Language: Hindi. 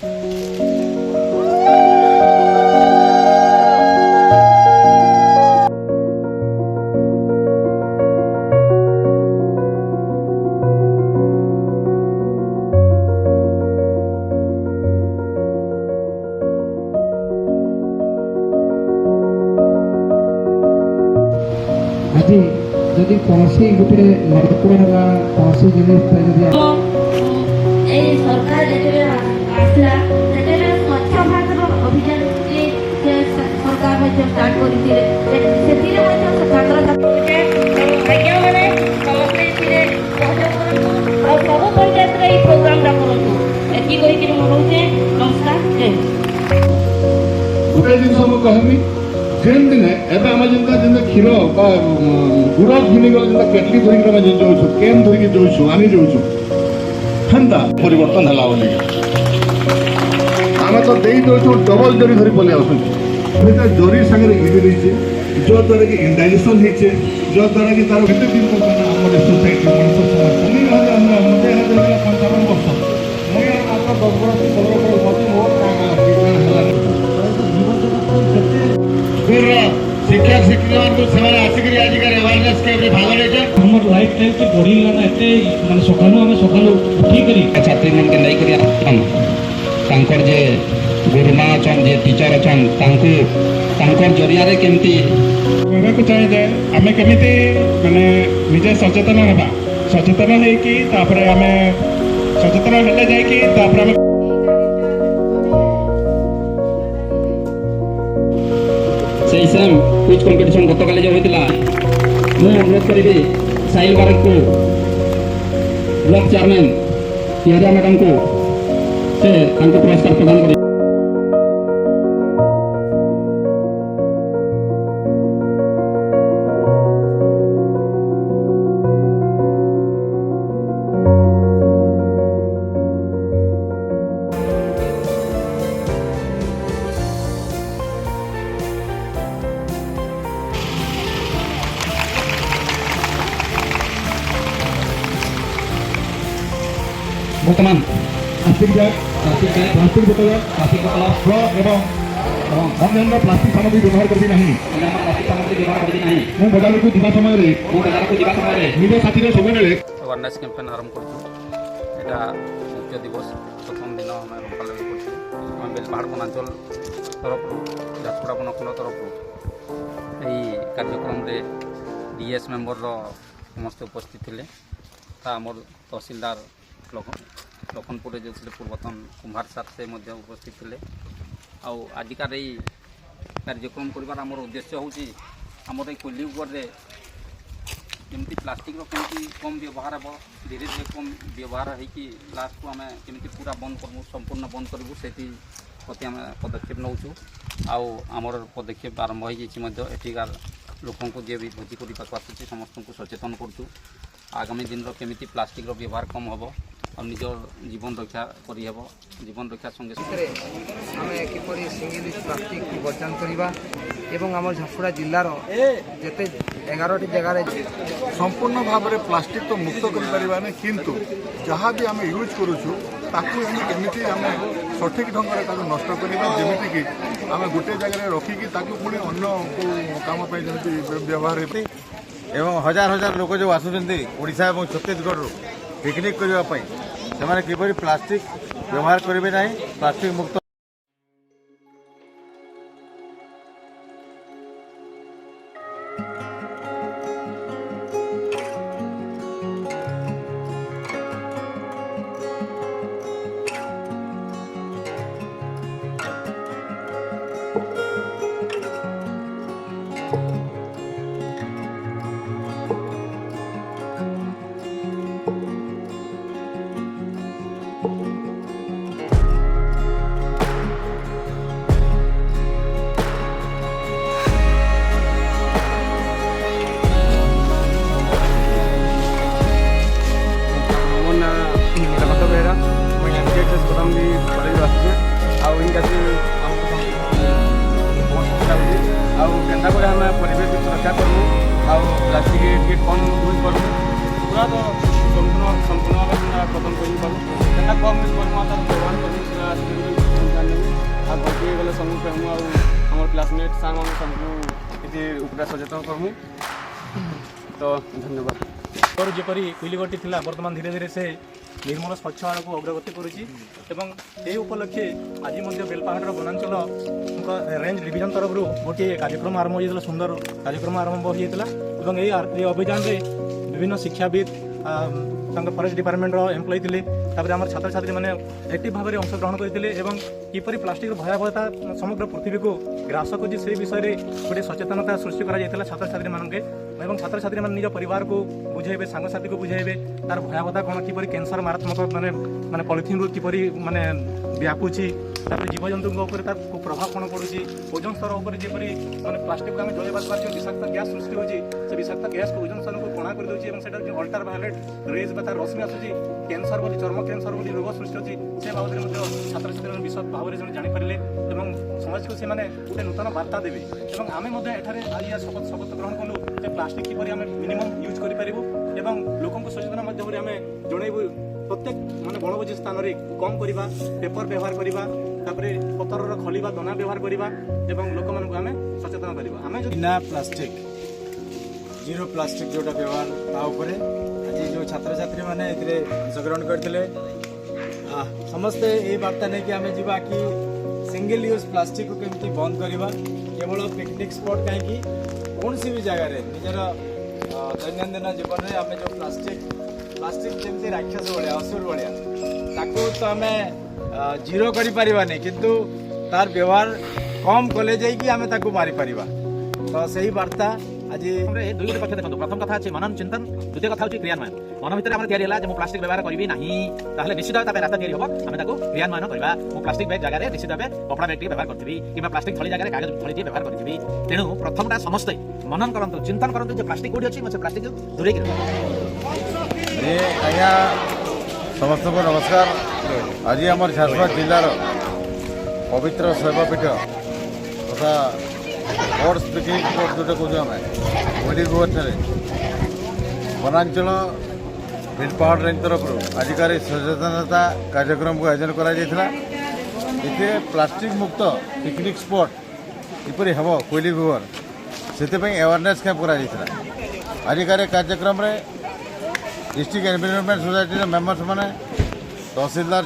आज जदि कौन गोटे महत्वपूर्ण कौन जिनिस सरकार आसला स्वच्छ भारत अभियान सरकार स्टार्ट करते आज्ञा मैंने समस्ते सब पंचायत प्रोग्राम करूँ एति मनाऊे नमस्कार जय गोटे जिन कहमी जेन दिन एबे आम जिनका जिन क्षीर गुड़ घिनिगला जिन केटली धरिक आम जाऊँ केन धरिक जाऊँ आनी जाऊँ हेन्ता परिवर्तन है बोली आम तो दे दौर डबल जरी धरी पलि आस जरी सागर इडी रही जो द्वारा कि इंडाइजेशन होचे जो द्वारा कि तार केते दिन आम सोसाइटी मनुष्य समाज 55 वर्ष मैं मात्र 10 वर्ष 15 वर्ष मत मोर शिक्षक शिक्षिका से आसिक अवेयरनेस कैंप भाग ले हमर लाइफ टाइम तो बढ़ी गला ना एते माने सकालु हम सकालु उठी करी छात्री मन के नहीं करिया तांकर जे गुरुमा अछन जे टीचर अछन तांकर जरिया रे केमती कहबा को चाहे जे आमे केमिति माने निजे सचेतन हेबा सचेतन है कि तापरे आमे सचेतन हेले जाय कि तापरे आमे सही सेम कुछ कंपटीशन गत काले जो होइतिला मु अनुरोध करिबे साइल बारक को ब्लॉक चेयरमैन पियारा मैडम को से तांको पुरस्कार प्रदान करि वर्तमान प्लास्टिक बोतल स्ट्रॉ एवं अन्य प्लास्टिक सामग्री व्यवहार करबी नहीं मु बजार को दिबा समय रे निज साथी रे सब बेले अवेयरनेस कैंपेन आरंभ करछु एटा मुख्य दिवस प्रथम दिन हम लोकल करछु हम बेलपहाड़ वनांचल तरफ झारसुगुड़ा बनखंड तरफ एई कार्यक्रम रे डीएस मेंबर रो समस्त उपस्थित थिले ता हमर तहसीलदार लखनपुर जो पूर्वतन कुम्हार सार से उपस्थित थे आजिकार कार्यक्रम कर उद्देश्य हूँ आमर कलियुगर जमी प्लास्टिक कमी कम व्यवहार हे धीरे धीरे कम व्यवहार होगी लास्ट को आम कमी पूरा बंद करूँ संपूर्ण बंद करूँ से प्रति आम पदक्षेप नौचु आमर पदक्षेप आरंभ होठिकार लोक जी भी भोजी करने आसूँ समस्त को सचेतन करूँ आगामी दिन केमी प्लास्टिक व्यवहार कम हम और निज जीवन रक्षा करहब जीवन रक्षा संगे आम किपर सिंगल यूज प्लास्टिक वर्जन करवा एवं आम झारसुगुड़ा जिलार जिते 11टी जगार संपूर्ण भाव में प्लास्टिक तो मुक्त कर किंतु जहाँ भी आम यूज करूँ केमी आम सठिक ढंग से नष्ट करवा जमीती कि आम गोटे जगह रखिकी पुणी अन्य कम व्यवहार एवं हजार हजार लोक जो आसुचंती ओडिशा और छत्तीसगढ़ पिकनिक करने किपरि प्लास्टिक व्यवहार करेंगे ना प्लास्टिक मुक्त परिवेश सुरक्षा करूँ प्लास्टिक कम यूज करूँ पूरा तो संपूर्ण खत्म कर कम यूज करूँ व्यवहार करूँ कहूँ आम क्लासमेट सार मान सबको ये उपरा सचेतन करमु तो धन्यवाद। और जपरी कुलीगढ़ थिला वर्तमान धीरे धीरे से निर्मल स्वच्छ आड़ को अग्रगति करुच्ची ये उपलक्षे आज बेलपाहाड़ वनांचल रेंज डिविजन तरफ गोटे कार्यक्रम आरंभ होता सुंदर कार्यक्रम आरंभ होता ये अभियान में विभिन्न शिक्षाविद फरेस्ट डिपार्टमेंट एम्प्लॉय थे आम छात्र छात्री मैंने एक्टिव भाव में अंशग्रहण करते किपरि प्लास्टिक भयावहता समग्र पृथ्वी को ग्रास कर से विषय में गोटे सचेतनता सृष्टि कर छात्र छात्री मानके छात्र छात्री मैंने निज परिवार को बुझेबे सांगसाथी को बुझेबे तार भयावहता कौन किपरि कैंसर मारात्मक माने माने पॉलिथिन रू किपरि माने व्यापुची जीवजंतु तार प्रभाव कौन पड़ुची ओजन स्तर उपर जेपरि माने प्लास्टिक को आम जलवा द्वारा विषाक्त गैस सृष्टि होची से विषाक्त गैस को ओजन स्तर को कणा कर देउची एवं सेटा अल्ट्रा वायलेट रेज बा तार रश्मि आसुची कैंसर बोली चर्म कैंसर बोली रोग सृष्टि होची से बाबद छात्र छात्री विशद भाव में जानी पारे समाज को से गोटे नूतन वार्ता देवे आम शपथ ग्रहण कलु प्लास्टिक किपरि आम मिनिमम यूज करूँ लोक सचेतन माध्यम आम जनइबू प्रत्येक माने बणभोजी स्थान में कम करवा पेपर व्यवहार करवा पतर खलिबा दना व्यवहार करवा लोक मानक आम सचेतन करवा आम बिना प्लास्टिक जीरो प्लास्टिक जोटा व्यवहार ताऊपर आज जो छात्र छात्री मैंने अंशग्रहण करते समस्ते ये वार्ता नहीं कि आम जा कि सिंगल यूज प्लास्टिक को केमती बंद करवा केवल पिकनिक स्पॉट कहीं कौन सी भी जगह निजर दैनंदिन जीवन में आम जो प्लास्टिक जमी राक्षस भाया असुर भाया ताकू तो आम जीरो कर किंतु तार व्यवहार कम कले जाइए आम ताकू मारी पारिबा तो सही वार्ता आज दुई गोटे पक्ष देखो प्रथम कथा मनन चिंतन द्वितीय कथा हूँ क्रियान्वयन मन भितर आम या प्लास्टिक व्यवहार करी ना ताहले निश्चित भाव रास्ता या हम आम क्रियान्वयन करवा प्लास्टिक बैग जगह निश्चित भाव कपड़ा बैग व्यवहार करी कि प्लास्टिक थली जगह कागज थली व्यवहार करी तेणु प्रथमटा समस्ते मनन करते चिंतन करते जो प्लास्टिक कौटी अच्छी प्लास्टिक दूरे आज्ञा समस्त को नमस्कार। आज आम झारसुगुड़ा जिलार पवित्र शैवपीठ तथा बर्ड्स पिकनिक स्पॉट जोटा कौन आम कोलीगढ़ वनांचल बेलपाहाड़ रेंज तरफ आजिकार सचेतनता कार्यक्रम को आयोजन कर प्लास्टिक मुक्त पिकनिक स्पॉट किपरि हम कोलीगढ़ से अवेयरनेस कैंप कर आजिकार कार्यक्रम डिस्ट्रिक्ट एनवायरनमेंट सोसाइटी मेंबर्स मैंने तहसीलदार